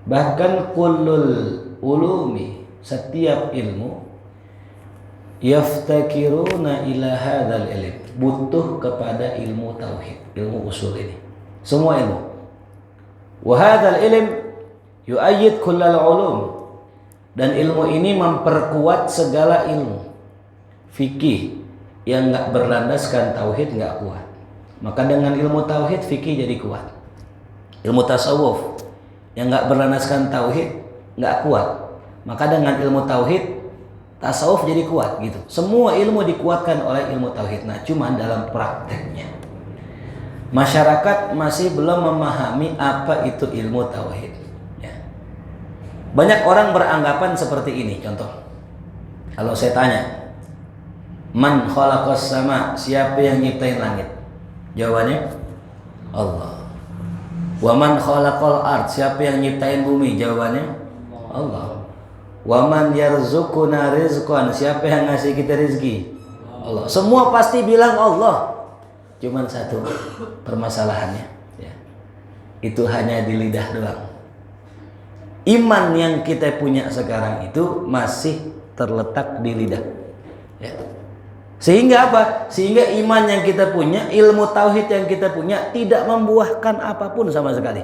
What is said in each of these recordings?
Bahkan kullul ulumi, setiap ilmu, yaftakiruna ila hadzal ilm, butuh kepada ilmu tauhid, ilmu usul ini. Semua ilmu. Wa hadzal ilm yu'ayyid kullal ulum, dan ilmu ini memperkuat segala ilmu. Fikih yang enggak berlandaskan tauhid enggak kuat. Maka dengan ilmu tauhid fikih jadi kuat. Ilmu tasawuf yang enggak berlandaskan tauhid enggak kuat. Maka dengan ilmu tauhid tasawuf jadi kuat gitu. Semua ilmu dikuatkan oleh ilmu tauhid. Nah, cuman dalam prakteknya masyarakat masih belum memahami apa itu ilmu tauhid. Ya. Banyak orang beranggapan seperti ini. Contoh, kalau saya tanya, man khalaqas sama, siapa yang nyiptain langit? Jawabannya Allah. Wa man khalaqal ard, siapa yang nyiptain bumi? Jawabannya Allah. Wa man yarzuquna rizqan, siapa yang ngasih kita rezeki? Allah. Semua pasti bilang Allah. Cuman satu permasalahannya, ya. Itu hanya di lidah doang. Iman yang kita punya sekarang itu masih terletak di lidah, ya. Sehingga apa? Sehingga iman yang kita punya, ilmu tauhid yang kita punya tidak membuahkan apapun sama sekali.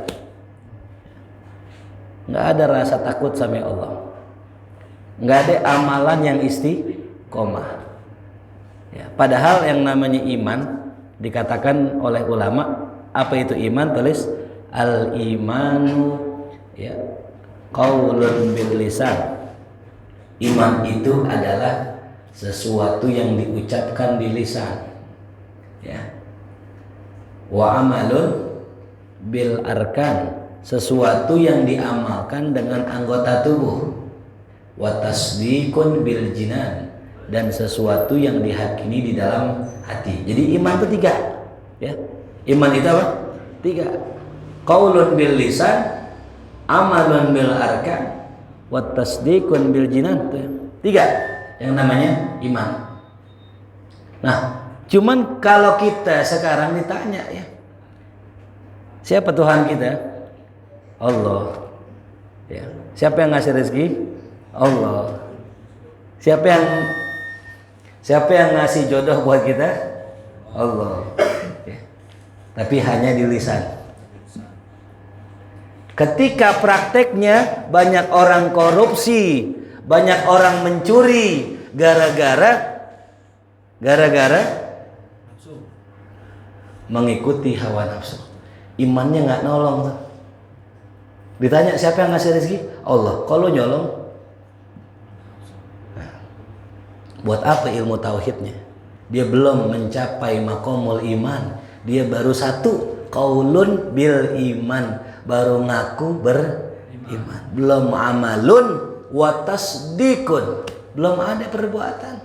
Nggak ada rasa takut sama Allah. Nggak ada amalan yang istiqomah. Ya, padahal yang namanya iman dikatakan oleh ulama, apa itu iman? Tulis al-imanu, ya, qaulun bil lisan. Iman itu adalah sesuatu yang diucapkan di lisan, ya. Wa amalun bil arkan, sesuatu yang diamalkan dengan anggota tubuh. Wa tasdiqun bil jinan, dan sesuatu yang diyakini di dalam hati. Jadi iman itu tiga, ya. Iman itu apa? Tiga. Qaulun bil lisan, amalun bil arkan, wa tasdiqun bil jinan. Tiga yang namanya iman. Nah, cuman kalau kita sekarang ditanya, ya, siapa Tuhan kita? Allah. Ya. Siapa yang ngasih rezeki? Allah. Siapa yang ngasih jodoh buat kita? Allah. Ya. Tapi hanya di lisan. Ketika prakteknya banyak orang korupsi, banyak orang mencuri, gara-gara mengikuti hawa nafsu. Imannya nggak nolong tuh. Ditanya siapa yang ngasih rezeki? Allah. Kalau nyolong, nah, buat apa ilmu tauhidnya? Dia belum mencapai maqamul iman. Dia baru satu, qaulun bil iman, baru ngaku beriman. Belum amalun wa tasdiqun, belum ada perbuatan.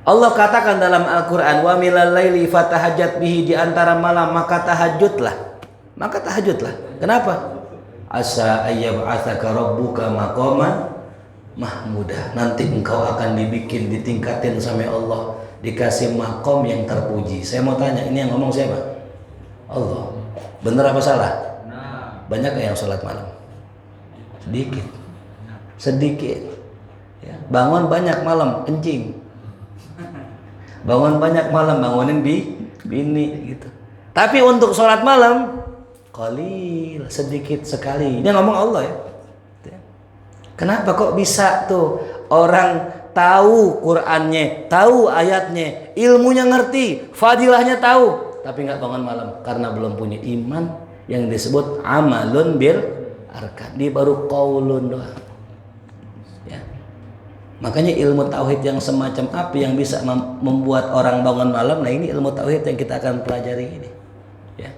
Allah katakan dalam Al-Quran, wa milal laili fatahajjat bihi, di antara malam maka tahajudlah. Maka tahajudlah. Kenapa? Asa ayyab'atsaka rabbuka maqaman mahmudah. Nanti engkau akan ditingkatin sama Allah, dikasih makom yang terpuji. Saya mau tanya, ini yang ngomong siapa? Allah. Benar apa salah? Banyak yang sholat malam? Sedikit. Ya. Bangun banyak malam kencing. Bangun banyak malam bangunin bini gitu. Tapi untuk sholat malam qalil, sedikit sekali. Dia ngomong Allah, ya. Kenapa kok bisa tuh orang tahu Qur'annya, tahu ayatnya, ilmunya ngerti, fadilahnya tahu, tapi nggak bangun malam karena belum punya iman yang disebut amalun bil arkan. Dia baru qaulun doang. Ya. Makanya ilmu tauhid yang semacam apa yang bisa membuat orang bangun malam? Nah, ini ilmu tauhid yang kita akan pelajari ini. Ya.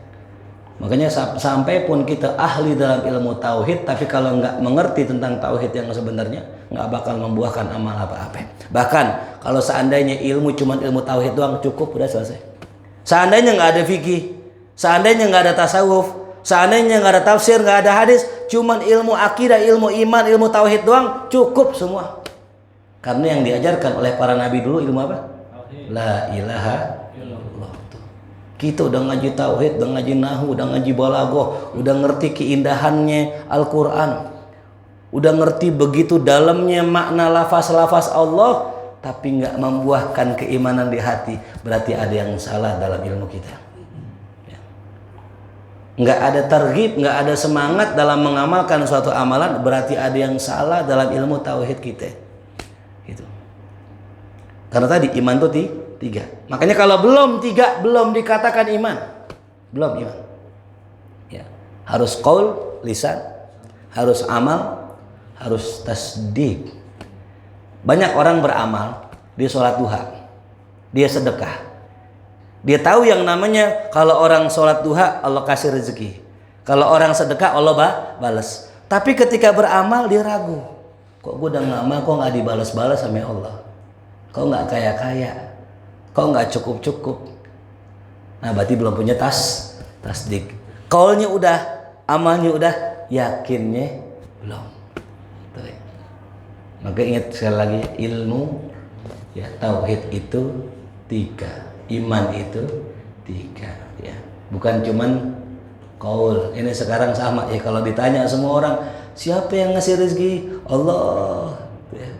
Makanya sampai pun kita ahli dalam ilmu tauhid, tapi kalau nggak mengerti tentang tauhid yang sebenarnya, nggak bakal membuahkan amal apa-apa. Bahkan kalau seandainya ilmu cuman ilmu tauhid doang cukup, udah selesai. Seandainya nggak ada fikih, seandainya nggak ada tasawuf, seandainya nggak ada tafsir, nggak ada hadis, cuman ilmu akidah, ilmu iman, ilmu tauhid doang cukup semua. Karena yang diajarkan oleh para nabi dulu ilmu apa? La ilaha illallah. Kita udah ngaji tauhid, udah ngaji nahu, udah ngaji balaghah, udah ngerti keindahannya Al-Qur'an. Udah ngerti begitu dalamnya makna lafaz-lafaz Allah, tapi nggak membuahkan keimanan di hati, berarti ada yang salah dalam ilmu kita. Ya. Nggak ada targhib, nggak ada semangat dalam mengamalkan suatu amalan, berarti ada yang salah dalam ilmu tauhid kita. Gitu. Karena tadi iman itu tiga. Makanya kalau belum tiga, belum dikatakan iman. Belum iman. Ya. Harus qaul, lisan, harus amal, harus tasdik. Banyak orang beramal, dia sholat duha, dia sedekah. Dia tahu yang namanya kalau orang sholat duha Allah kasih rezeki, kalau orang sedekah Allah balas. Tapi ketika beramal dia ragu, kok gue udah ngamal kok nggak dibalas-balas sama Allah, kok nggak kaya-kaya, kok nggak cukup-cukup. Nah berarti belum punya tasdik. Qaulnya udah, amalnya udah, yakinnya belum. Maka ingat sekali lagi, ilmu ya tauhid itu tiga, iman itu tiga, ya bukan cuman qaul. Ini sekarang sama ya, kalau ditanya semua orang siapa yang ngasih rezeki, Allah. Ya.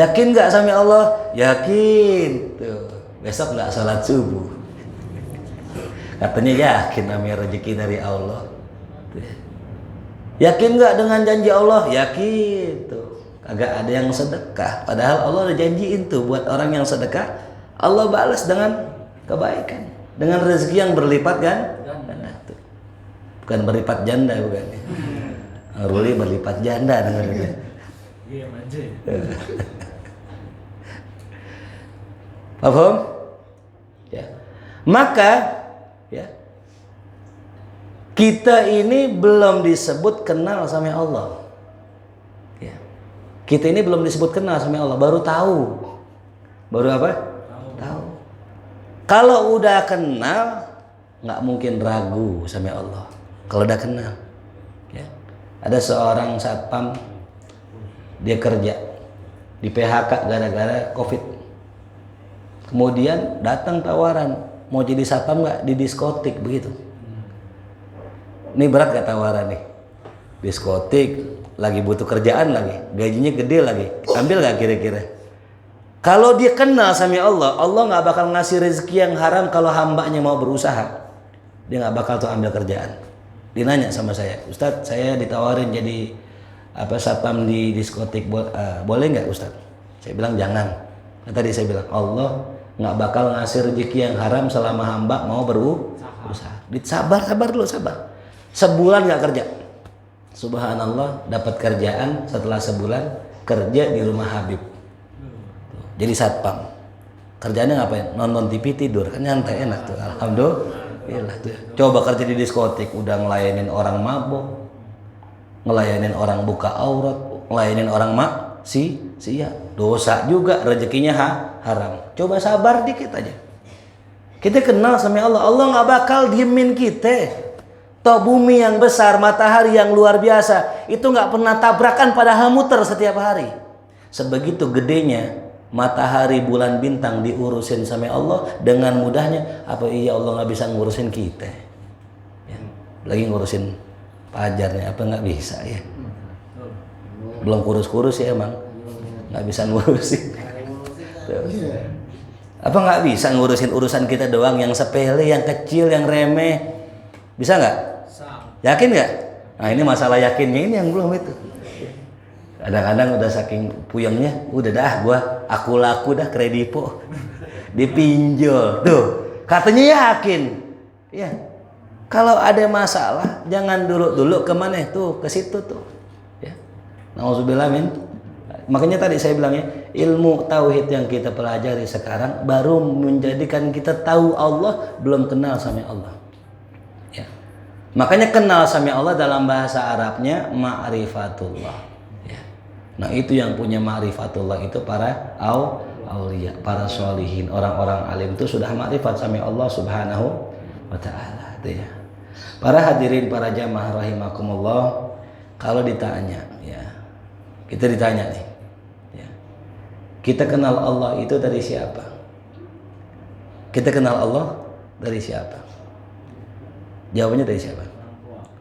Yakin nggak sama Allah? Yakin. Tuh besok nggak sholat subuh, katanya yakin namanya rezeki dari Allah. Tuh. Yakin nggak dengan janji Allah? Yakin. Tuh agak ada yang sedekah, padahal Allah udah janjiin tuh buat orang yang sedekah Allah balas dengan kebaikan, dengan rezeki yang berlipat kan? Bukan berlipat janda, bukan. Ruli berlipat janda dengarnya. Iya manja. Paham? Ya. Maka ya kita ini belum disebut kenal sama Allah. Kita ini belum disebut kenal sama Allah, baru tahu. Baru apa? Tahu. Kalau udah kenal, nggak mungkin ragu sama Allah. Kalau udah kenal, ya. Ada seorang satpam, dia kerja di PHK gara-gara COVID. Kemudian datang tawaran, mau jadi satpam nggak di diskotik begitu. Ini berat gak tawaran nih? Diskotik. Lagi butuh kerjaan lagi, gajinya gede lagi, ambil gak kira-kira? Kalau dia kenal sama Allah, Allah nggak bakal ngasih rezeki yang haram kalau hambanya mau berusaha. Dia nggak bakal tuh ambil kerjaan. Dia nanya sama saya, Ustadz, saya ditawarin jadi satpam di diskotik, boleh nggak Ustadz? Saya bilang jangan. Tadi saya bilang Allah nggak bakal ngasih rezeki yang haram selama hamba mau berusaha. Sabar dulu, sabar. Sebulan nggak kerja. Subhanallah, dapat kerjaan setelah sebulan kerja di rumah Habib. Jadi satpam. Kerjanya ngapain? Nonton TV, tidur, kan nyantai enak tuh. Alhamdulillah tuh. Coba kerja di diskotik, udah ngelayanin orang mabuk, ngelayanin orang buka aurat, ngelayanin orang maksiat. Dosa juga, rezekinya haram. Coba sabar dikit aja. Kita kenal sama Allah, Allah nggak bakal diemin kita. Toh bumi yang besar, matahari yang luar biasa, itu nggak pernah tabrakan padahal muter setiap hari. Sebegitu gedenya matahari, bulan, bintang diurusin sama Allah dengan mudahnya. Apa iya Allah nggak bisa ngurusin kita? Ya, lagi ngurusin pajarnya, apa nggak bisa ya? Belum kurus-kurus ya emang, nggak bisa ngurusin. Apa nggak bisa ngurusin urusan kita doang yang sepele, yang kecil, yang remeh? Bisa nggak? Yakin nggak? Nah ini masalah yakinnya ini yang belum itu. Kadang-kadang udah saking puyengnya, udah dah aku laku dah kredipo, dipinjol tuh. Katanya yakin, ya. Kalau ada masalah jangan dulu kemana tuh, ke situ tuh. Ya. Nauzubillah min. Makanya tadi saya bilangnya ilmu tauhid yang kita pelajari sekarang baru menjadikan kita tahu Allah, belum kenal sama Allah. Makanya kenal sama Allah dalam bahasa Arabnya ma'rifatullah. Ya. Nah itu yang punya ma'rifatullah itu para auliya, para sholihin, orang-orang alim itu sudah ma'rifat sama Allah Subhanahu wa Ta'ala. Ya. Para hadirin, para jamaah rahimakumullah, kalau ditanya, ya kita ditanya nih, ya, kita kenal Allah itu dari siapa? Kita kenal Allah dari siapa? Jawabannya dari siapa?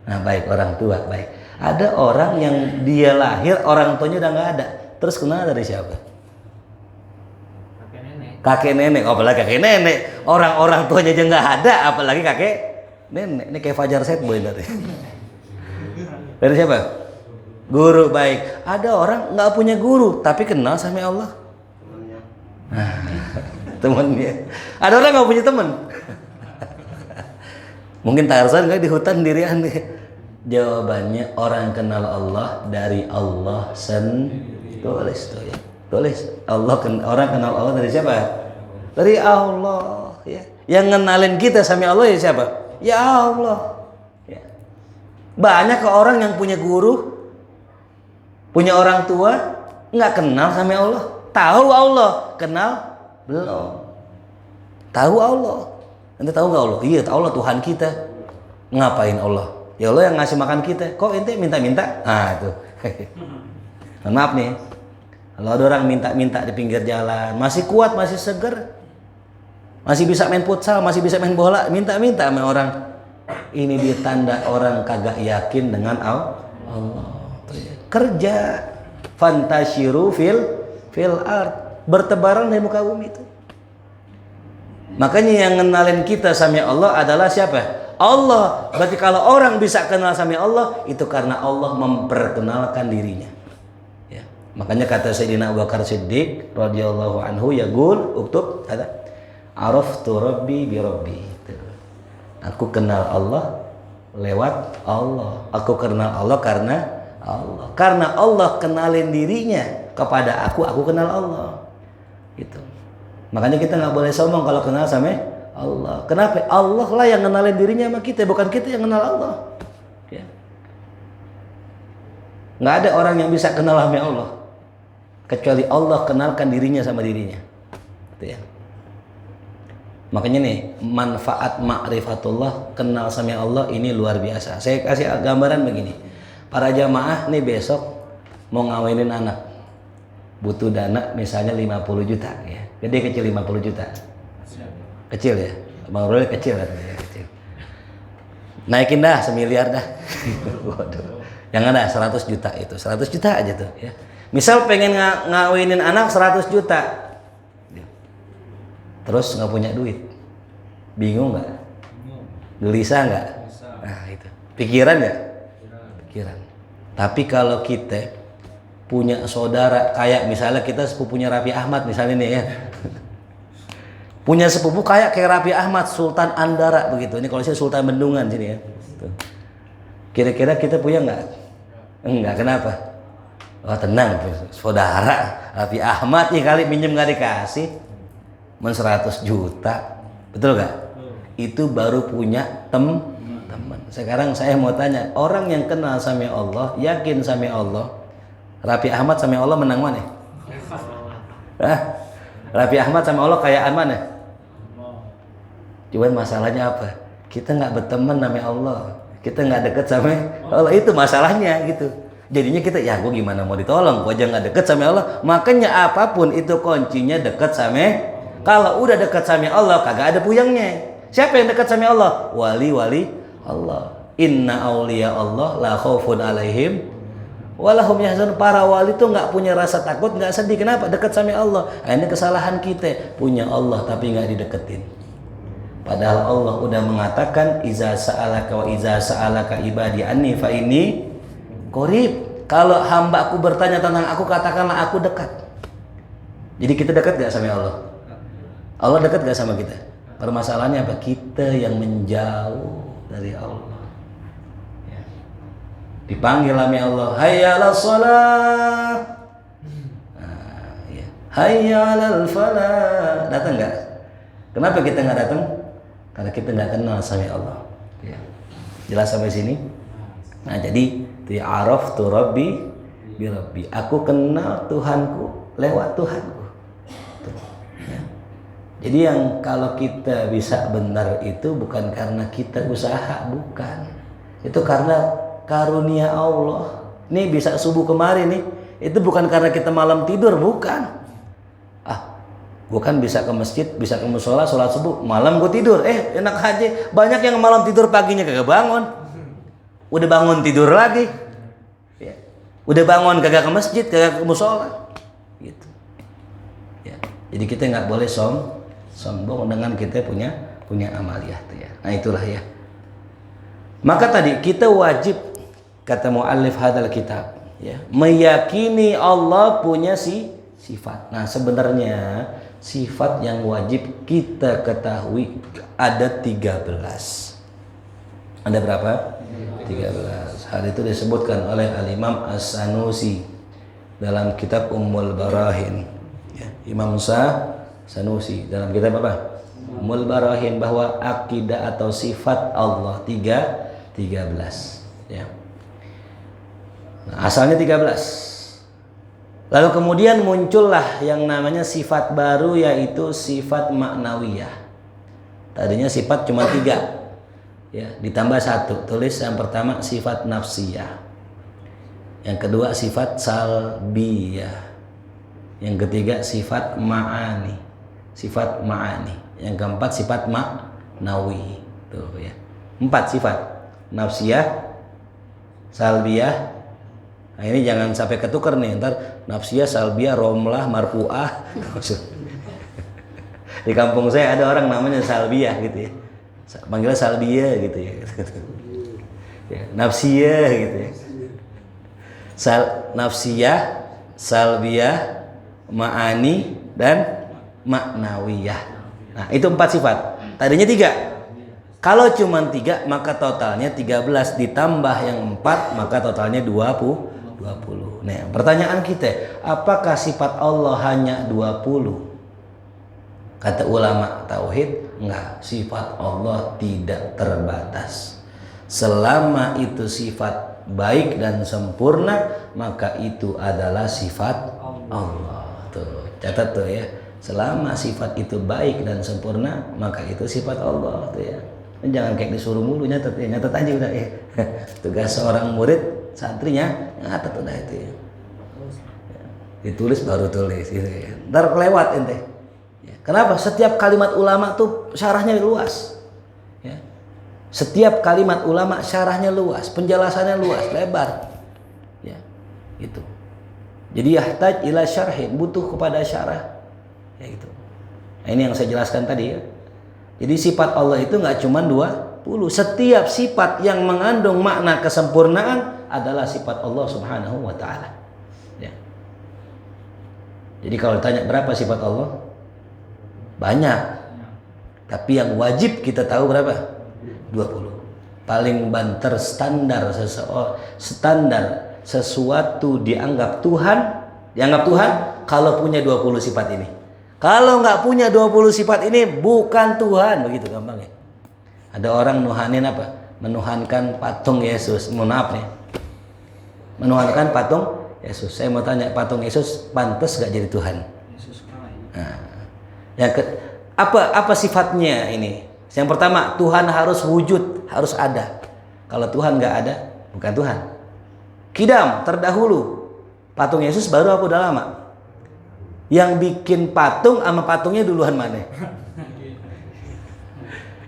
Nah, baik, orang tua, baik. Ada orang yang dia lahir orang tuanya udah nggak ada, terus kenal dari siapa? Kakek nenek. Oh, apalagi kakek nenek. Orang tuanya aja nggak ada, apalagi kakek nenek. Ini kayak Fajar Set boy dari. Dari siapa? Guru, baik. Ada orang nggak punya guru tapi kenal sama Allah. Nah, temennya. Ada orang nggak punya teman. Mungkin Tarzan nggak di hutan sendirian nih. Jawabannya orang kenal Allah dari Allah sendiri. Tulis tuh ya. Tulis. Orang kenal Allah dari siapa? Dari Allah. Ya. Yang ngenalin kita sama Allah ya siapa? Ya Allah. Ya. Banyak ke orang yang punya guru, punya orang tua, nggak kenal sama Allah. Tahu Allah, kenal belum. Tahu Allah. Ente tahu nggak Allah? Iya, tahu Allah Tuhan kita. Ngapain Allah? Ya Allah yang ngasih makan kita. Kok ente minta-minta? Ah itu. Maaf nih. Kalau ada orang minta-minta di pinggir jalan, masih kuat, masih seger, masih bisa main futsal, masih bisa main bola, minta-minta sama orang. Ini dia tanda orang kagak yakin dengan Allah. Kerja, fantasyiru fil ard, bertebaran di muka bumi itu. Makanya yang ngenalin kita sama Allah adalah siapa? Allah. Berarti kalau orang bisa kenal sama Allah, itu karena Allah memperkenalkan dirinya. Ya. Makanya kata Sayyidina Abu Bakar Siddiq radhiyallahu anhu, yaqul uktub ada araftu rabbi bi rabbi. Aku kenal Allah lewat Allah. Aku kenal Allah karena Allah. Karena Allah kenalin dirinya kepada aku kenal Allah. Gitu. Makanya kita nggak boleh sombong kalau kenal sama Allah. Kenapa? Allah lah yang kenalin dirinya sama kita, bukan kita yang kenal Allah. Ya. Nggak ada orang yang bisa kenal sama Allah kecuali Allah kenalkan dirinya sama dirinya. Gitu ya. Makanya nih manfaat ma'rifatullah, kenal sama Allah ini luar biasa. Saya kasih gambaran begini. Para jamaah nih besok mau ngawinin anak, butuh dana misalnya 50 juta ya. Gede kecil 50 juta. Kecil ya. Bang Rul kecil kan ya, kecil. Naikin dah 1 miliar dah. Waduh. Yang ada 100 juta itu. 100 juta aja tuh ya. Misal pengen ngawinin anak 100 juta. Terus nggak punya duit. Bingung nggak? Gelisah nggak? Nah itu. Pikiran nggak? Pikiran. Tapi kalau kita punya saudara kayak misalnya kita sepupunya Raffi Ahmad misalnya nih ya. Punya sepupu kayak Raffi Ahmad, Sultan Andara begitu. Ini kalau saya Sultan Bendungan sini ya. Kira-kira kita punya nggak? Enggak, kenapa? Oh tenang, saudara Raffi Ahmad nih kali minjem nggak dikasih, 100 juta, betul nggak? Itu baru punya teman. Sekarang saya mau tanya, orang yang kenal sama Allah, yakin sama Allah, Raffi Ahmad sama Allah menang mana? Hah? Raffi Ahmad sama Allah kayaan mana? Cuman masalahnya apa? Kita nggak berteman sama Allah, kita nggak deket sama Allah, itu masalahnya gitu. Jadinya kita ya gue gimana mau ditolong, gue aja nggak deket sama Allah. Makanya apapun itu kuncinya deket sama. Kalau udah deket sama Allah kagak ada puyangnya. Siapa yang dekat sama Allah? Wali-wali Allah. Inna auliya Allah la khaufun alaihim walahum yahzanun. Para wali itu nggak punya rasa takut, nggak sedih. Kenapa? Dekat sama Allah. Nah, ini kesalahan kita, punya Allah tapi nggak dideketin. Padahal Allah udah mengatakan iza sa'alaka wa iza sa'alaka ibadi anni fa inni qarib. Kalau hambaku bertanya tentang aku, katakanlah aku dekat. Jadi kita dekat gak sama Allah? Allah dekat gak sama kita? Permasalahannya apa? Kita yang menjauh dari Allah. Ya. Dipanggil sama Allah, hayya 'alas shalah. Nah, ya. Hayya 'alal falah. Datang nggak? Kenapa kita nggak datang? Karena kita nggak kenal sama Allah. Ya. Jelas sampai sini? Nah, jadi araftu rabbi bi rabbi. Aku kenal Tuhanku lewat Tuhanku. Ya. Jadi yang kalau kita bisa benar itu bukan karena kita usaha, bukan. Itu karena karunia Allah. Nih bisa subuh kemarin nih, itu bukan karena kita malam tidur, bukan. Bukan bisa ke masjid, bisa ke musola, sholat subuh, malam gue tidur. Enak aja. Banyak yang malam tidur, paginya kagak bangun. Udah bangun tidur lagi. Ya. Udah bangun kagak ke masjid, kagak ke musola. Gitu. Ya. Jadi kita nggak boleh sombong dengan kita punya amaliyah tuh ya. Nah itulah ya. Maka tadi kita wajib, kata muallif hadal kitab, ya, meyakini Allah punya sifat. Nah sebenarnya sifat yang wajib kita ketahui ada 13. Ada berapa? 13. Hal itu disebutkan oleh Al-Imam As-Sanusi dalam kitab Ummul Barahin. Ya, Imam Sanusi dalam kitab apa? Ummul Barahin, bahwa akidah atau sifat Allah 13. Ya. Nah, asalnya 13. Lalu kemudian muncullah yang namanya sifat baru, yaitu sifat maknawiyah. Tadinya sifat cuma 3, ya, ditambah 1. Tulis yang pertama sifat nafsiyah, yang kedua sifat salbiyah, yang ketiga sifat ma'ani, yang keempat sifat maknawi. Tuh ya, 4 sifat: nafsiyah, salbiyah. Nah ini jangan sampai ketukar nih, ntar nafsiyah, salbiyah, romlah, marfu'ah. Di kampung saya ada orang namanya Salbiyah gitu ya, panggilnya Salbiyah gitu ya. Ya, nafsiyah gitu ya. Nafsiyah, salbiyah, ma'ani, dan maknawiyah. Nah itu 4 sifat. Tadinya 3. Kalau cuma 3 maka totalnya 13, ditambah yang 4 maka totalnya 20. Nah, pertanyaan kita, apakah sifat Allah hanya 20? Kata ulama tauhid, enggak, sifat Allah tidak terbatas. Selama itu sifat baik dan sempurna, maka itu adalah sifat Allah. Tuh, catat tuh ya. Selama sifat itu baik dan sempurna, maka itu sifat Allah tuh ya. Jangan kayak disuruh mulu, nyatet aja udah ya. Tugas seorang murid, santrinya nyatet udah itu ya. Ditulis baru tulis gitu ya. Ntar kelewat ente. Ya. Kenapa? Setiap kalimat ulama tuh syarahnya luas. Ya. Setiap kalimat ulama syarahnya luas, penjelasannya luas, lebar. Ya. Gitu. Jadi yahtaj ila syarhin, butuh kepada syarah. Ya gitu. Nah, ini yang saya jelaskan tadi ya. Jadi sifat Allah itu nggak cuma 20. Setiap sifat yang mengandung makna kesempurnaan adalah sifat Allah Subhanahu wa ta'ala. Ya. Jadi kalau ditanya berapa sifat Allah? Banyak. Tapi yang wajib kita tahu berapa? 20. Paling banter standar sesuatu dianggap Tuhan kalau punya 20 sifat ini. Kalau nggak punya 20 sifat ini bukan Tuhan, begitu gampang ya. Ada orang nuhanin apa? Menuhankan patung Yesus. Maaf nih. Menuhankan patung Yesus. Saya mau tanya, patung Yesus pantas nggak jadi Tuhan? Nah, apa sifatnya ini? Yang pertama, Tuhan harus wujud, harus ada. Kalau Tuhan nggak ada, bukan Tuhan. Kidam terdahulu, patung Yesus baru apa udah lama? Yang bikin patung sama patungnya duluan mana?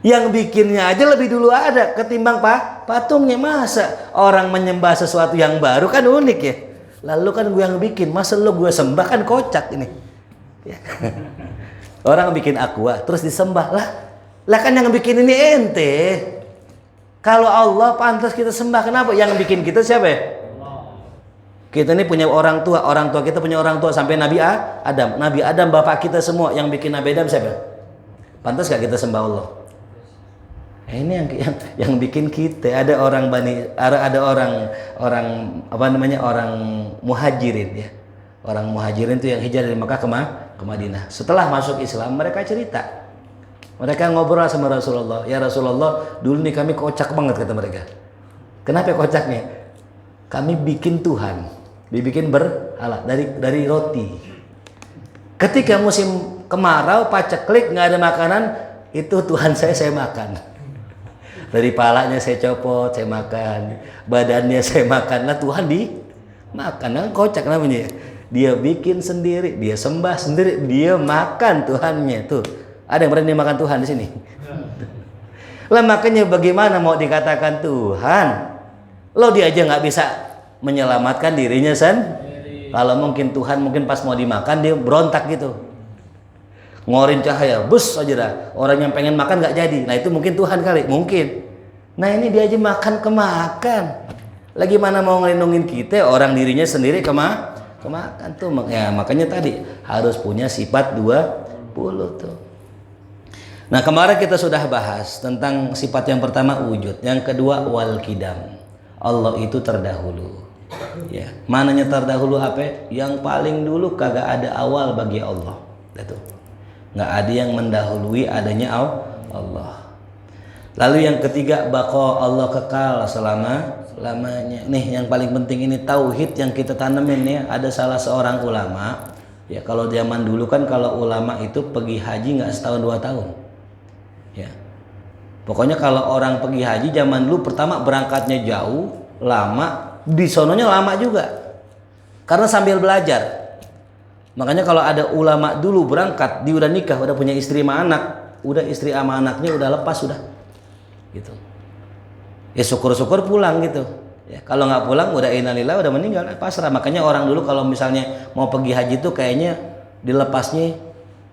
Yang bikinnya aja lebih dulu ada ketimbang patungnya. Masa orang menyembah sesuatu yang baru, kan unik ya. Lalu kan gue yang bikin, masa lo gue sembah, kan kocak ini. Orang bikin aqua terus disembah lah kan yang bikin ini ente. Kalau Allah pantas kita sembah, kenapa? Yang bikin kita siapa ya? Kita ini punya orang tua kita punya orang tua sampai Nabi Adam bapak kita semua. Yang bikin Nabi Adam siapa? Pantas gak kita sembah Allah? Ini yang bikin kita. Ada orang orang muhajirin ya. Orang muhajirin itu yang hijrah dari Makkah ke Madinah. Setelah masuk Islam, mereka cerita. Mereka ngobrol sama Rasulullah. Ya Rasulullah, dulu nih kami kocak banget, kata mereka. Kenapa kocaknya? Kami bikin Tuhan, dibikin berhala dari roti. Ketika musim kemarau, paceklik, nggak ada makanan, itu Tuhan saya makan. Dari palanya saya copot, saya makan. Badannya saya makan. Lah Tuhan dimakan. Nah, kocak namanya. Dia bikin sendiri, dia sembah sendiri, dia makan Tuhannya tuh. Ada yang berani makan Tuhan di sini? Lah makanya bagaimana mau dikatakan Tuhan? Lo dia aja nggak bisa menyelamatkan dirinya Kalau mungkin Tuhan mungkin pas mau dimakan dia berontak gitu, ngorin cahaya, bus aja dah. Orang yang pengen makan nggak jadi. Nah itu mungkin Tuhan kali, mungkin. Nah ini dia aja makan kemakan. Lagi mana mau ngelindungin kita, orang dirinya sendiri kemakan tuh. Ya, makanya tadi harus punya sifat 20 tuh. Nah kemarin kita sudah bahas tentang sifat yang pertama wujud, yang kedua wal kidam. Allah itu terdahulu. Ya, mananya terdahulu apa? Yang paling dulu, kagak ada awal bagi Allah. Itu. Nggak ada yang mendahului adanya Allah. Lalu yang ketiga baqa, Allah kekal selama-lamanya. Nih yang paling penting ini tauhid yang kita tanemin ya. Ada salah seorang ulama, ya kalau zaman dulu kan kalau ulama itu pergi haji nggak setahun 2 tahun. Ya. Pokoknya kalau orang pergi haji zaman dulu pertama berangkatnya jauh, lama, di sononya lama juga. Karena sambil belajar. Makanya kalau ada ulama dulu berangkat, dia udah nikah, udah punya istri sama anak, udah istri sama anaknya udah lepas sudah. Gitu. Ya syukur-syukur pulang gitu. Ya, kalau nggak pulang udah innalillah, udah meninggal, pasrah. Makanya orang dulu kalau misalnya mau pergi haji tuh kayaknya dilepasnya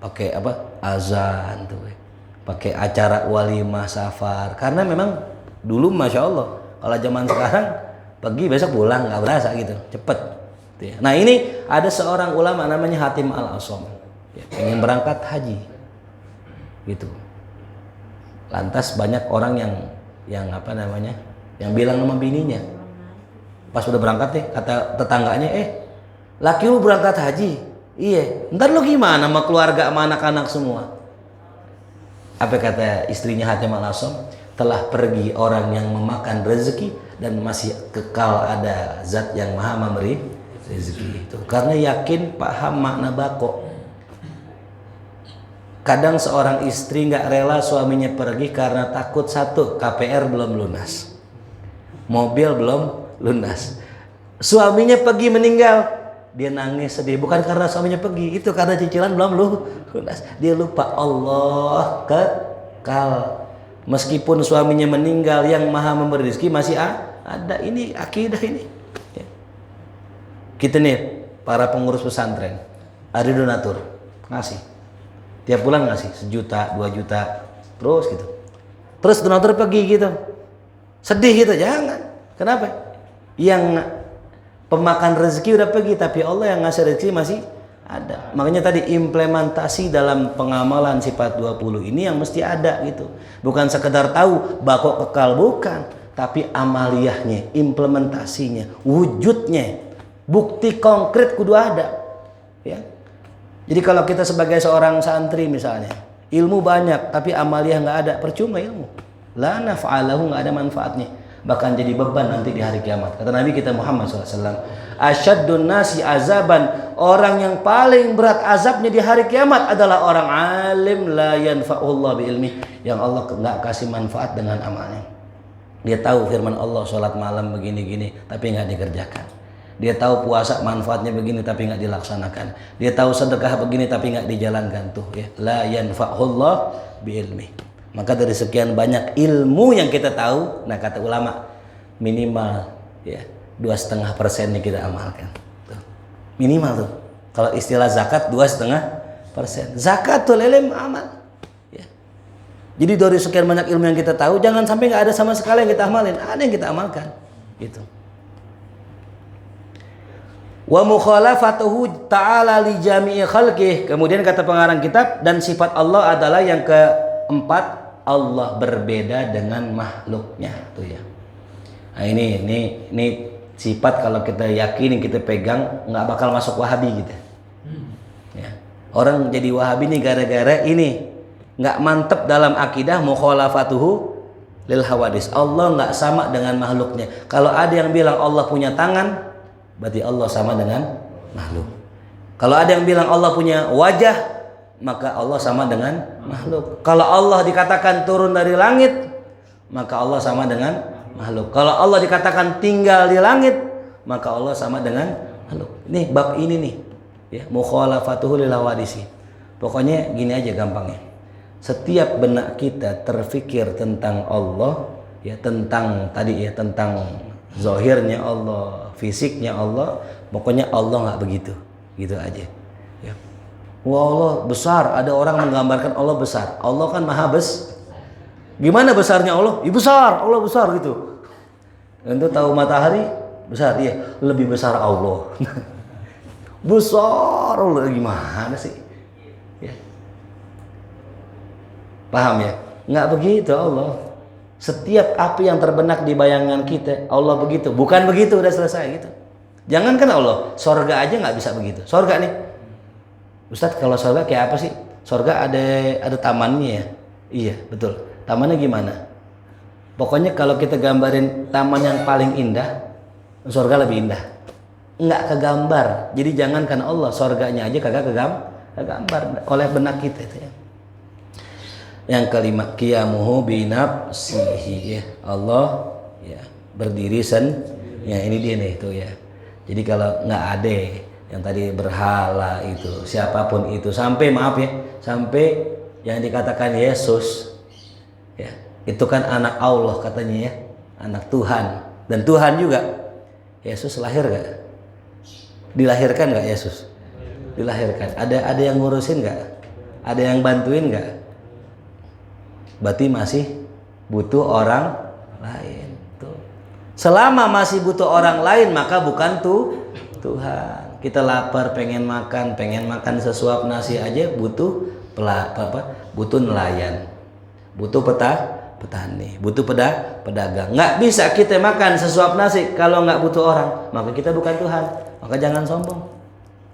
pakai apa? Azan tuh. Pakai acara walimah safar. Karena memang dulu Masya Allah, kalau zaman sekarang pergi besok pulang nggak berasa gitu, cepet. Nah ini ada seorang ulama namanya Hatim Al-Asam, ya, pengen berangkat haji, gitu. Lantas banyak orang yang apa namanya, yang bilang sama bininya, pas udah berangkat nih, kata tetangganya, laki lu berangkat haji, iya, ntar lu gimana sama keluarga sama anak-anak semua? Apa kata istrinya Hatim Al-Asam? Telah pergi orang yang memakan rezeki dan masih kekal ada zat yang maha memberi rezeki itu. Karena yakin paham makna bako. Kadang seorang istri nggak rela suaminya pergi karena takut satu, KPR belum lunas, mobil belum lunas. Suaminya pergi meninggal, dia nangis sedih. Bukan karena suaminya pergi, itu karena cicilan belum lunas. Dia lupa Allah kekal. Meskipun suaminya meninggal, yang maha memberi rezeki masih ada. Ini akidah ini. Kita nih para pengurus pesantren, ada donatur ngasih, tiap bulan ngasih 1 juta 2 juta terus gitu. Terus donatur pergi gitu, sedih gitu. Jangan. Kenapa? Yang pemakan rezeki udah pergi, tapi Allah yang ngasih rezeki masih ada. Makanya tadi implementasi dalam pengamalan sifat 20 ini yang mesti ada gitu. Bukan sekedar tahu bako kekal, bukan, tapi amaliyahnya, implementasinya, wujudnya. Bukti konkret kudu ada, ya. Jadi kalau kita sebagai seorang santri misalnya, ilmu banyak tapi amaliyah nggak ada, percuma ilmu. La naf'alahu, nggak ada manfaatnya. Bahkan jadi beban nanti di hari kiamat. Kata Nabi kita Muhammad SAW, asyaddun nasi azaban, orang yang paling berat azabnya di hari kiamat adalah orang alim la yanfa'ullah bi ilmi, yang Allah nggak kasih manfaat dengan amalnya. Dia tahu firman Allah sholat malam begini-gini tapi nggak dikerjakan. Dia tahu puasa manfaatnya begini tapi nggak dilaksanakan. Dia tahu sedekah begini tapi nggak dijalankan tuh ya. La yanfa'ullah bi ilmi. Maka dari sekian banyak ilmu yang kita tahu, nah kata ulama minimal ya 2,5% yang kita amalkan. Tuh. Minimal tuh. Kalau istilah zakat 2,5%. Zakatul ilm amal. Ya. Jadi dari sekian banyak ilmu yang kita tahu, jangan sampai nggak ada sama sekali yang kita amalin. Ada yang kita amalkan. Gitu. Wa mukhalafatuhu ta'ala li jami'i khalqih. Kemudian kata pengarang kitab, dan sifat Allah adalah yang keempat, Allah berbeda dengan makhluknya tuh ya. Nah ini sifat kalau kita yakini, kita pegang, nggak bakal masuk Wahabi gitu. Ya. Orang jadi Wahabi nih gara-gara ini nggak mantep dalam akidah mukhalafatuhu lil hawadis. Allah nggak sama dengan makhluknya. Kalau ada yang bilang Allah punya tangan, berarti Allah sama dengan makhluk. Kalau ada yang bilang Allah punya wajah, maka Allah sama dengan makhluk. Kalau Allah dikatakan turun dari langit, maka Allah sama dengan makhluk. Kalau Allah dikatakan tinggal di langit, maka Allah sama dengan makhluk. Nih bab ini nih Ya, mukhalafatuhu lil hawadisi. Pokoknya gini aja gampangnya. Setiap benak kita terfikir tentang Allah, ya tentang tadi ya tentang zahirnya Allah, fisiknya Allah, pokoknya Allah nggak begitu, gitu aja. Ya. Wah Allah besar, ada orang menggambarkan Allah besar. Allah kan maha Gimana besarnya Allah? Ya besar, Allah besar gitu. Untuk tahu matahari besar, iya lebih besar Allah. Besar Allah gimana sih? Ya. Paham ya? Nggak begitu Allah. Setiap apa yang terbenak di bayangan kita, Allah begitu. Bukan begitu, udah selesai gitu. Jangankan Allah, sorga aja nggak bisa begitu. Sorga nih, Ustadz kalau sorga kayak apa sih? Sorga ada tamannya ya? Iya betul. Tamannya gimana? Pokoknya kalau kita gambarin taman yang paling indah, sorga lebih indah. Nggak kegambar. Jadi jangankan Allah, sorganya aja kagak kegambar oleh benak kita itu ya. Yang kelima, qiyamuhu binafsihi ya. Allah ya berdiri ya ini dia nih itu ya. Jadi kalau nggak ada yang tadi berhala itu, siapapun itu, sampai maaf ya, sampai yang dikatakan Yesus ya, itu kan anak Allah katanya ya, anak Tuhan, dan Tuhan juga. Yesus lahir gak? Dilahirkan gak Yesus? Dilahirkan. Ada yang ngurusin gak? Ada yang bantuin gak? Berarti masih butuh orang lain. Tuh. Selama masih butuh orang lain, maka bukan Tuhan. Kita lapar, pengen makan sesuap nasi aja butuh butuh nelayan, butuh petani, butuh pedagang. Nggak bisa kita makan sesuap nasi kalau nggak butuh orang, maka kita bukan Tuhan. Maka jangan sombong.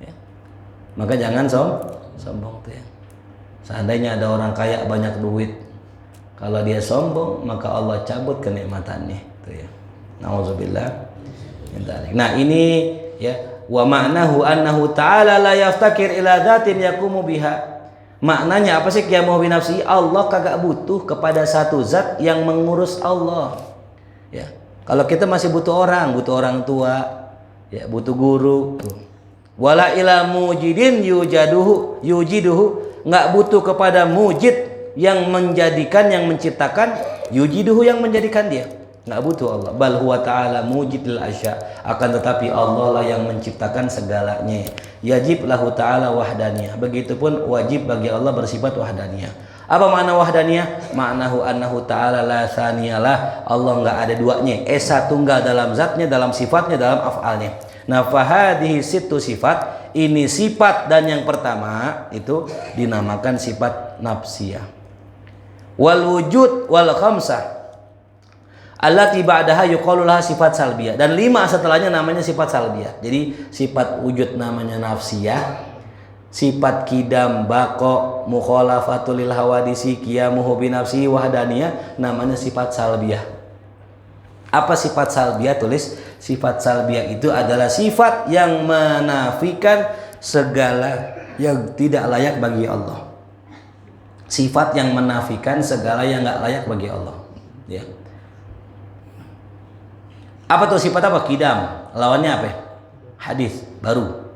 Ya. Maka jangan sombong tuh ya. Seandainya ada orang kaya banyak duit, kalau dia sombong maka Allah cabut kenikmatannya. Tuh ya. Nauzubillah. Nah ini ya, wa ma'nahu annahu ta'ala la yaftakir ila dzatin yaqumu biha. Maknanya apa sih qiyamuhu binafsi? Allah kagak butuh kepada satu zat yang mengurus Allah. Ya. Kalau kita masih butuh orang tua, ya butuh guru. Wala ila mujidin yujiduhu, nggak butuh kepada mujid yang menjadikan, yang menciptakan, yujiduhu yang menjadikan dia. Nggak butuh Allah. Bal huwa ta'ala mujidil asya. Akan tetapi Allah lah yang menciptakan segalanya. Yajib lahu ta'ala wahdaniyah. Begitupun wajib bagi Allah bersifat wahdaniyah. Apa makna wahdaniyah? Maknahu annahu ta'ala la saniyalah. Allah nggak ada duanya. Esa tunggal dalam zatnya, dalam sifatnya, dalam af'alnya. Nah fahadihi situ sifat. Ini sifat, dan yang pertama itu dinamakan sifat nafsiyah. Wal wujud wal khamsah allati ba'daha yuqalu laha sifat salbiyah, dan 5 setelahnya namanya sifat salbiyah. Jadi sifat wujud namanya nafsiyah, sifat kidam, baqo, mukhalafatul lil hawadisi, qiyamuhu binafsihi wahdaniyah namanya sifat salbiyah. Apa sifat salbiyah? Tulis, sifat salbiyah itu adalah sifat yang menafikan segala yang tidak layak bagi Allah. Sifat yang menafikan segala yang nggak layak bagi Allah. Ya. Apa tuh sifat apa? Kidam. Lawannya apa? Hadis, baru.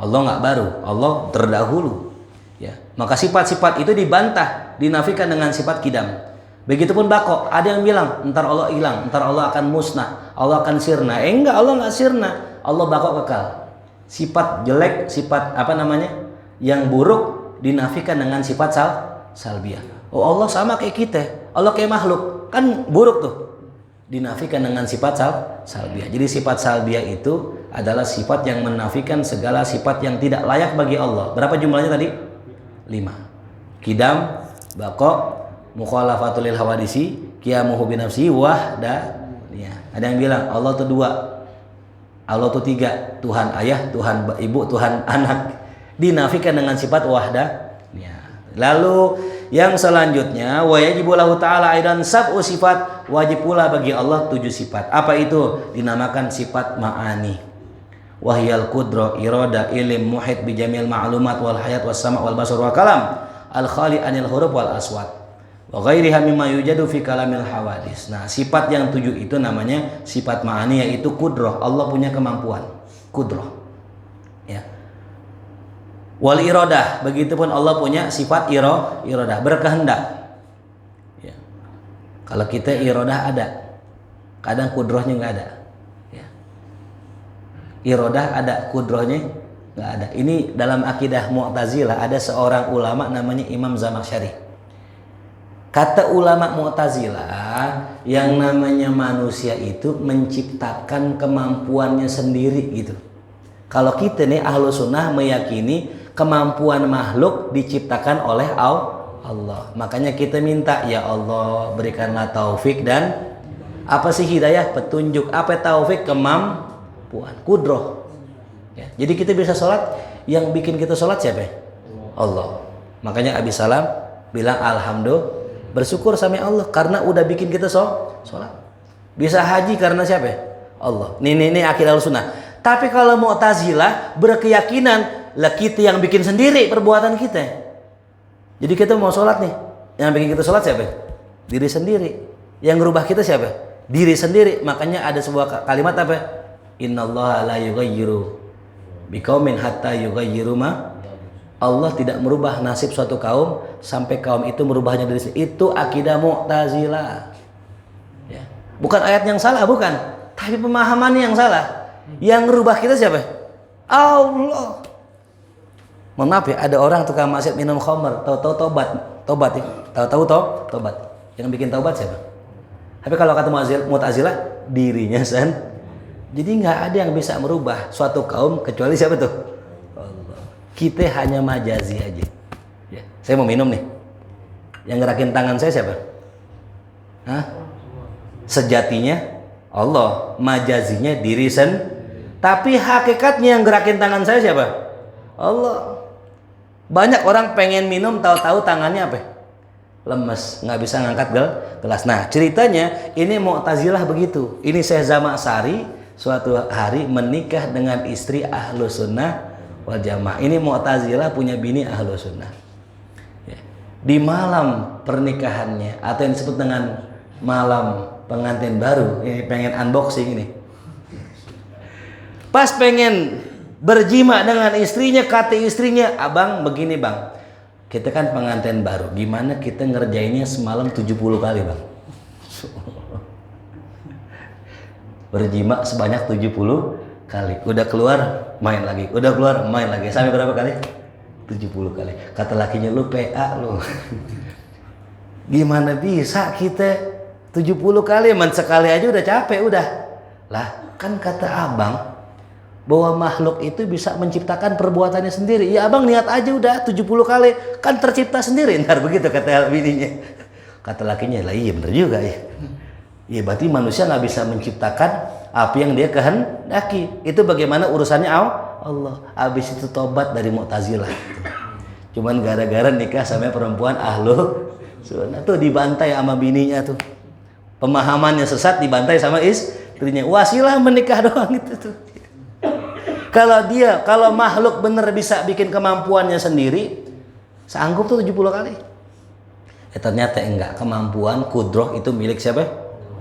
Allah nggak baru, Allah terdahulu. Ya. Maka sifat-sifat itu dibantah, dinafikan dengan sifat kidam. Begitupun bako. Ada yang bilang, ntar Allah hilang, ntar Allah akan musnah, Allah akan sirna. Enggak, Allah nggak sirna. Allah bako kekal. Sifat jelek, sifat apa namanya? Yang buruk dinafikan dengan sifat salbiyah. Oh Allah sama kayak kita, Allah kayak makhluk, kan buruk tuh. Dinafikan dengan sifat salbiyah. Jadi sifat salbiyah itu adalah sifat yang menafikan segala sifat yang tidak layak bagi Allah. Berapa jumlahnya tadi? 5. Kidam, baqo, mukhalafatul lil hawadisi, qiyamuhu binafsihi wahdaniyah. Ada yang bilang Allah itu 2. Allah itu 3. Tuhan ayah, Tuhan ibu, Tuhan anak. Dinafikan dengan sifat wahdaniyah. Lalu yang selanjutnya, wa yajibu lahu ta'ala aidan sab'u sifat, wajib pula bagi Allah 7 sifat. Apa itu? Dinamakan sifat ma'ani. Wahyal qudra, irada, ilim, muhit bi jamil ma'lumat wal hayat was sama' wal basar wal kalam, al khali anil huruf wal aswat. Wa ghairiha mimma yujadu fi kalamil hawadis. Nah, sifat yang 7 itu namanya sifat ma'ani, yaitu qudroh. Allah punya kemampuan. Qudroh. Ya. Wal iradah, begitupun Allah punya sifat iradah, berkehendak. Ya. Kalau kita iradah ada, kadang kudrohnya nggak ada. Ya. Iradah ada, kudrohnya nggak ada. Ini dalam akidah Mu'tazilah ada seorang ulama namanya Imam Zamakhsyari. Kata ulama Mu'tazilah, yang namanya manusia itu menciptakan kemampuannya sendiri gitu. Kalau kita nih ahlu sunnah meyakini kemampuan makhluk diciptakan oleh Allah. Makanya kita minta, ya Allah berikanlah taufik dan apa sih hidayah? Petunjuk. Apa taufik? Kemampuan, kudroh. Ya, jadi kita bisa sholat, yang bikin kita sholat siapa? Allah. Makanya Abi Salam bilang alhamdulillah, bersyukur sama Allah karena udah bikin kita sholat. Bisa haji karena siapa? Allah. Ini akidah sunnah. Tapi kalau Mu'tazilah berkeyakinan lah kita yang bikin sendiri perbuatan kita. Jadi kita mau sholat nih, yang bikin kita sholat siapa? Diri sendiri. Yang ngerubah kita siapa? Diri sendiri. Makanya ada sebuah kalimat apa? Innallaha la yughayyiru biqaumin hatta yughayyiru ma. Allah tidak merubah nasib suatu kaum sampai kaum itu merubahnya diri sendiri. Itu akidah Mu'tazilah. Ya. Bukan ayat yang salah, bukan. Tapi pemahamannya yang salah. Yang merubah kita siapa? Allah. Mohon maaf ya, ada orang tukang maksiat minum khamr, tahu-tahu tobat ya. Tahu-tahu tobat. Yang bikin taubat siapa? Tapi kalau kata Mu'tazilah, dirinya Jadi nggak ada yang bisa merubah suatu kaum kecuali siapa tuh? Allah. Kita hanya majazi aja. Ya. Saya mau minum nih. Yang gerakin tangan saya siapa? Hah? Sejatinya Allah, majazinya diri Tapi hakikatnya yang gerakin tangan saya siapa? Allah. Banyak orang pengen minum, tahu-tahu tangannya apa? Lemes, nggak bisa ngangkat gelas. Nah ceritanya ini Mu'tazilah begitu. Ini Syekh Zamakhsyari suatu hari menikah dengan istri ahlu sunnah wal jamaah. Ini Mu'tazilah punya bini ahlu sunnah. Ya. Di malam pernikahannya atau yang disebut dengan malam pengantin baru, ini pengen unboxing ini. Pas pengen berjima dengan istrinya, kata istrinya, abang begini bang, kita kan pengantin baru, gimana kita ngerjainnya semalam 70 kali bang? Berjima sebanyak 70 kali, udah keluar main lagi, udah keluar main lagi, sampai berapa kali? 70 kali. Kata lakinya, lu PA lu. Gimana bisa kita 70 kali, sekali aja udah capek udah. Lah kan kata abang bahwa makhluk itu bisa menciptakan perbuatannya sendiri. Ya abang niat aja udah 70 kali, kan tercipta sendiri. Ntar begitu kata bininya. Kata lakinya, lah iya bener juga ya. Ya berarti manusia nggak bisa menciptakan apa yang dia kehendaki. Itu bagaimana urusannya Allah. Habis itu tobat dari Mu'tazilah. Cuman gara-gara nikah sama perempuan ahlu sunnah tuh dibantai sama bininya tuh. Pemahamannya sesat, dibantai sama istrinya. Wasilah menikah doang gitu tuh. Kalau makhluk bener bisa bikin kemampuannya sendiri, sanggup tuh 70 kali. Ternyata enggak. Kemampuan kudroh itu milik siapa?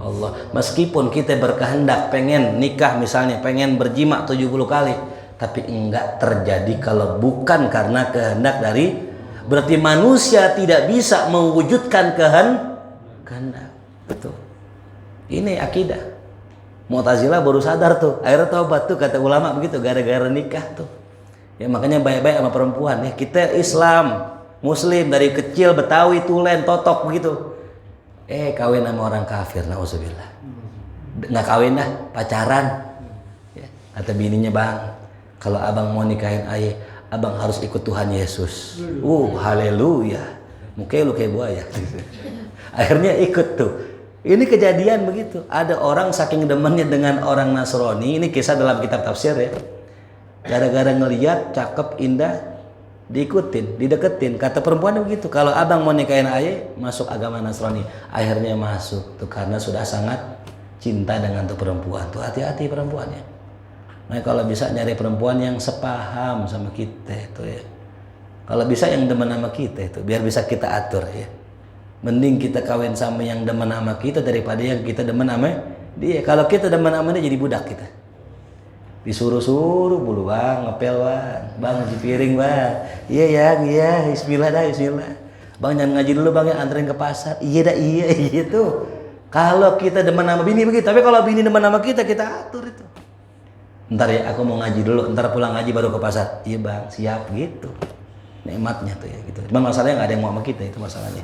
Allah. Meskipun kita berkehendak pengen nikah misalnya, pengen berjima 70 kali, tapi enggak terjadi kalau bukan karena kehendak dari, berarti manusia tidak bisa mewujudkan kehendak. Betul. Ini akidah. Mu'tazilah baru sadar tuh, akhirnya taubat tuh kata ulama begitu, gara-gara nikah tuh. Ya makanya baik-baik sama perempuan ya. Kita Islam, Muslim dari kecil Betawi, Tulen, Totok begitu. Kawin sama orang kafir, nauzubillah. Nggak kawin dah, pacaran. Ya, kata bininya, bang, kalau abang mau nikahin ayah, abang harus ikut Tuhan Yesus. Haleluya. Mungkin lu kayak buaya. Akhirnya ikut tuh. Ini kejadian begitu. Ada orang saking demennya dengan orang Nasrani, ini kisah dalam kitab tafsir ya. Gara-gara ngeliat cakep, indah, diikutin, dideketin. Kata perempuan begitu, kalau abang mau nikahin ayah, masuk agama Nasrani. Akhirnya masuk tuh karena sudah sangat cinta dengan tuh perempuan. Tuh hati-hati perempuannya. Nah kalau bisa nyari perempuan yang sepaham sama kita itu ya. Kalau bisa yang demen sama kita itu, biar bisa kita atur ya. Mending kita kawin sama yang demen sama kita daripada yang kita demen sama dia. Kalau kita demen sama dia jadi budak kita. Disuruh-suruh mulu, Bang, ngepel, Bang, cuci piring, Bang. Iya ya, iya, bismillah dah, bismillah. Bang, jangan ngaji dulu, Bang, ya, anterin ke pasar. Iya dah, iya tuh. Kalau kita demen sama bini begitu, tapi kalau bini demen sama kita atur itu. Ntar ya, aku mau ngaji dulu, ntar pulang ngaji baru ke pasar. Iya, Bang, siap gitu. Nikmatnya tuh ya gitu. Cuman masalahnya nggak ada yang mau sama kita, itu masalahnya.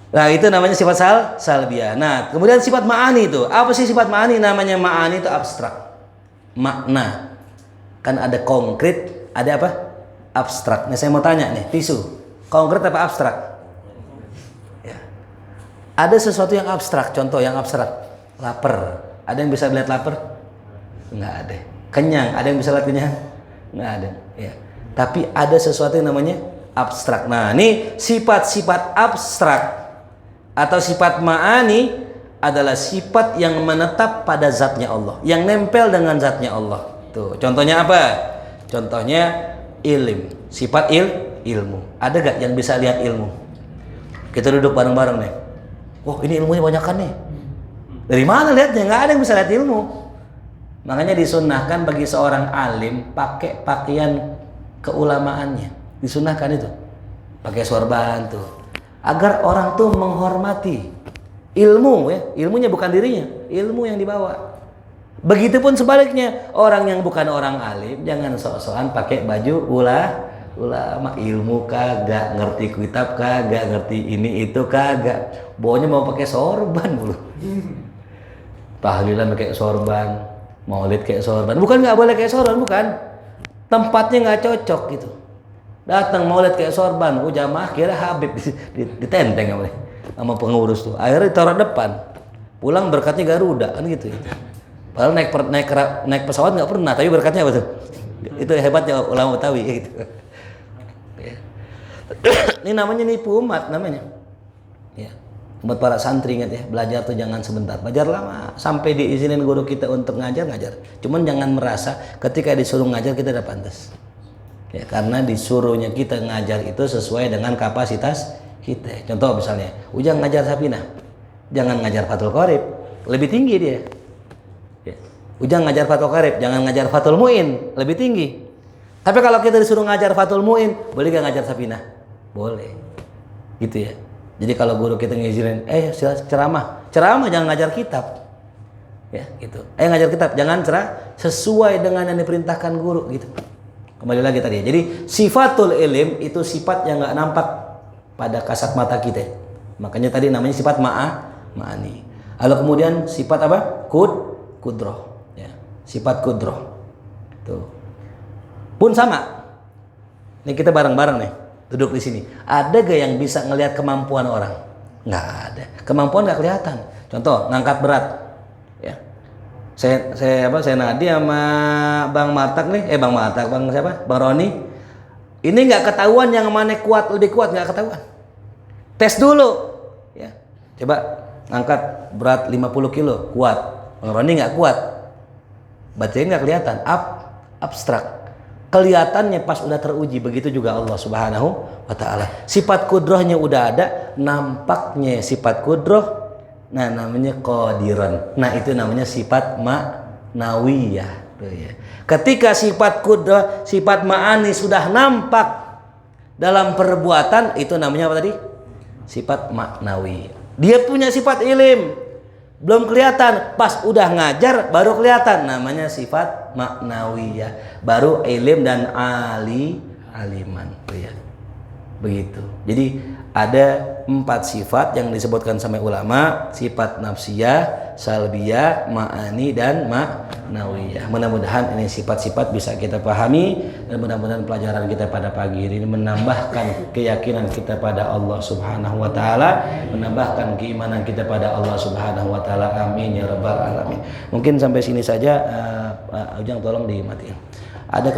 Nah, itu namanya sifat salbiah. Nah, kemudian sifat ma'ani itu. Apa sih sifat ma'ani? Namanya ma'ani itu abstrak. Makna. Kan ada konkret, ada apa? Abstrak. Nah, saya mau tanya nih, tisu. Konkret apa abstrak? Ya. Ada sesuatu yang abstrak, contoh yang abstrak. Lapar. Ada yang bisa lihat lapar? Enggak ada. Kenyang, ada yang bisa lihat kenyang? Enggak ada. Ya. Tapi ada sesuatu yang namanya abstrak. Nah, ini sifat-sifat abstrak atau sifat ma'ani adalah sifat yang menetap pada zatnya Allah, yang nempel dengan zatnya Allah. Tuh, contohnya apa? Contohnya ilm, sifat ilmu. Ada gak yang bisa lihat ilmu? Kita duduk bareng-bareng nih. Wah, ini ilmunya banyak kan nih. Dari mana lihatnya? Nggak ada yang bisa lihat ilmu. Makanya disunnahkan bagi seorang alim pakai pakaian keulamaannya. Disunnahkan itu. Pakai sorban tuh. Agar orang tuh menghormati ilmu ya, ilmunya bukan dirinya, ilmu yang dibawa. Begitupun sebaliknya, orang yang bukan orang alim jangan sok-sokan pakai baju ulama, ilmu kagak, ngerti kitab kagak, ngerti ini itu kagak. Bawanya mau pakai sorban mulu. Tahlilan pakai sorban, maulid kayak sorban. Bukan nggak boleh kayak sorban, bukan. Tempatnya nggak cocok gitu. Datang maulid kayak sorban, jamaah kira Habib ditenteng sama pengurus tuh. Akhirnya ditaruh depan. Pulang berkatnya Garuda kan gitu. Padahal naik pesawat nggak pernah, tapi berkatnya apa tuh? Itu hebatnya ulama Betawi gitu. Ini namanya nipu umat namanya. Ya. Buat para santri ingat ya, belajar tuh jangan sebentar. Belajar lama sampai diizinin guru kita untuk ngajar. Cuman jangan merasa ketika disuruh ngajar kita udah pantas. Ya, karena disuruhnya kita ngajar itu sesuai dengan kapasitas kita. Contoh misalnya, Ujang ngajar Sapinah, jangan ngajar Fathul Qorib, lebih tinggi dia. Ya. Ujang ngajar Fathul Qorib, jangan ngajar Fathul Muin, lebih tinggi. Tapi kalau kita disuruh ngajar Fathul Muin, boleh gak ngajar Sapinah? Boleh. Gitu ya. Jadi kalau guru kita ngizinin, ceramah jangan ngajar kitab. Ya, gitu. Ngajar kitab, jangan sesuai dengan yang diperintahkan guru gitu. Kembali lagi tadi. Jadi sifatul ilm itu sifat yang nggak nampak pada kasat mata kita. Makanya tadi namanya sifat ma'ani. Lalu kemudian sifat apa? Kudroh. Ya. Sifat kudroh. Tuh. Pun sama. Ini kita bareng-bareng nih. Duduk di sini. Ada gak yang bisa ngelihat kemampuan orang? Nggak ada. Kemampuan nggak kelihatan. Contoh, ngangkat berat. Ya. Saya Nadi sama Bang Martak nih, Bang siapa? Bang Roni. Ini nggak ketahuan yang mana lebih kuat nggak ketahuan. Tes dulu, ya. Coba ngangkat berat 50 kilo, kuat. Bang Roni nggak kuat. Bacanya nggak kelihatan, abstrak. Kelihatannya pas udah teruji. Begitu juga Allah Subhanahu wa Ta'ala. Sifat kudrohnya udah ada, nampaknya sifat kudroh. Nah, namanya qadiran. Nah, itu namanya sifat ma'nawiyah. Ketika sifat kudrah, sifat ma'ani sudah nampak dalam perbuatan, itu namanya apa tadi? Sifat ma'nawiyah. Dia punya sifat ilim, belum kelihatan. Pas udah ngajar baru kelihatan. Namanya sifat ma'nawiyah. Baru ilim dan aliman. Begitu. Jadi ada 4 sifat yang disebutkan sama ulama, sifat nafsiyah, salbiyah, ma'ani dan ma'nawiyah. Mudah-mudahan ini sifat-sifat bisa kita pahami dan mudah-mudahan pelajaran kita pada pagi ini menambahkan keyakinan kita pada Allah Subhanahu wa Ta'ala, menambahkan keimanan kita pada Allah Subhanahu wa Ta'ala. Amin ya rabbal alamin. Mungkin sampai sini saja. Ujang tolong dimatiin. Ada